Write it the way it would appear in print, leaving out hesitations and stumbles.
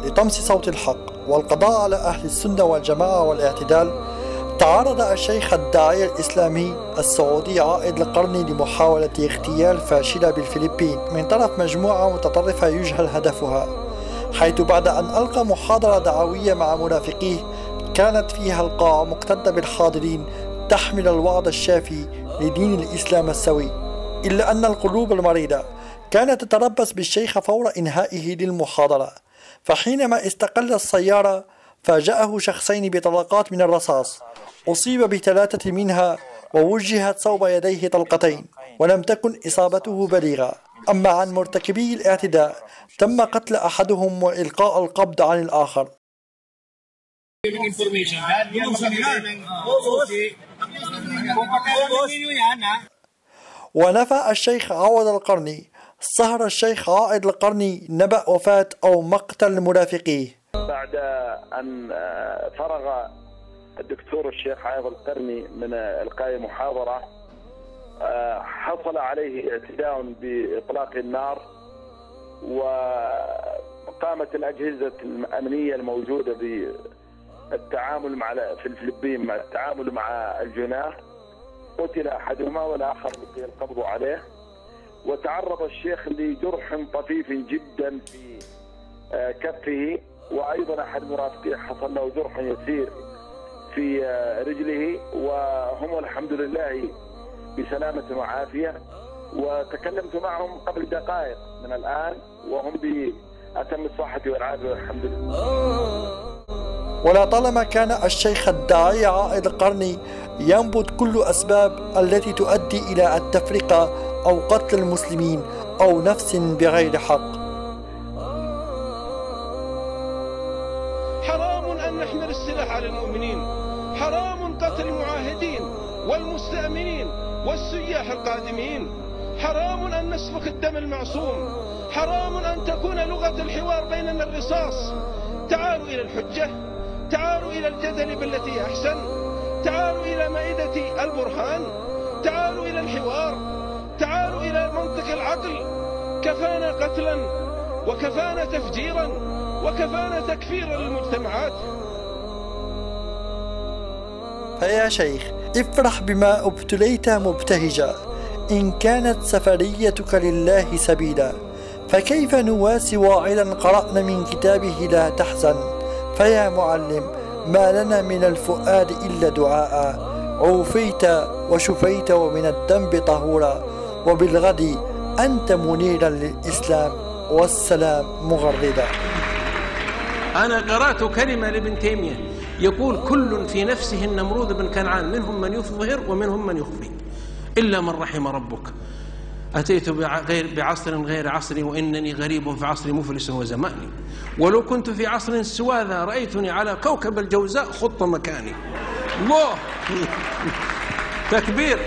لطمس صوت الحق والقضاء على أهل السنة والجماعة والاعتدال، تعرض الشيخ الداعية الإسلامي السعودي عائد القرني لمحاولة اغتيال فاشلة بالفلبين من طرف مجموعة متطرفة يجهل هدفها، حيث بعد أن ألقى محاضرة دعوية مع مرافقيه كانت فيها القاعة مكتظة بالحاضرين تحمل الوعظ الشافي لدين الإسلام السوي، إلا أن القلوب المريضة كانت تتربص بالشيخ فور إنهائه للمحاضرة، فحينما استقل السيارة فاجأه شخصين بطلقات من الرصاص، أصيب ب3 منها ووجهت صوب يديه طلقتين ولم تكن إصابته بليغة. أما عن مرتكبي الاعتداء تم قتل أحدهم وإلقاء القبض عن الآخر. ونفى الشيخ عوض القرني صهر الشيخ عائد القرني نبأ وفاة أو مقتل مرافقيه. بعد أن فرغ الدكتور الشيخ عائد القرني من إلقاء محاضرة، حصل عليه اعتداء بإطلاق النار، وقامت الأجهزة الأمنية الموجودة بالتعامل في الفلبين مع التعامل مع الجناه. قتل أحدهما والآخر القبض عليه، وتعرض الشيخ لجرح طفيف جدا في كفه، وأيضا أحد مرافقيه حصل له جرح يسير في رجله، وهم الحمد لله بسلامة وعافية. وتكلمت معهم قبل دقائق من الآن وهم بأتم الصحة والعافية والحمد لله. ولطالما كان الشيخ الداعية عائد القرني ينبت كل أسباب التي تؤدي إلى التفرقة أو قتل المسلمين أو نفس بغير حق. حرام أن نحمل السلاح على المؤمنين، حرام قتل المعاهدين والمستأمنين والسياح القادمين، حرام أن نسفك الدم المعصوم، حرام أن تكون لغة الحوار بيننا الرصاص. تعالوا إلى الحجة، تعالوا إلى الجدل بالتي أحسن، تعالوا إلى مائدة البرهان، تعالوا إلى الحوار، تعالوا إلى منطق العقل. كفانا قتلا وكفانا تفجيرا وكفانا تكفيرا للمجتمعات. فيا شيخ افرح بما ابتليت مبتهجا، إن كانت سفريتك لله سبيلا، فكيف نواسي واعظا قرأنا من كتابه لا تحزن. فيا معلم ما لنا من الفؤاد إلا دعاء، عوفيت وشفيت ومن الذنب طهورا، وبالغد أنت منيرا للإسلام والسلام مغردا. أنا قرأت كلمة لابن تيمية يقول: كل في نفسه النمرود بن كنعان، منهم من يظهر ومنهم من يخفي إلا من رحم ربك. أتيت بعصر غير عصري وإنني غريب في عصر مفلس وزماني، ولو كنت في عصر سوى ذا رأيتني على كوكب الجوزاء خط مكاني. الله تكبير.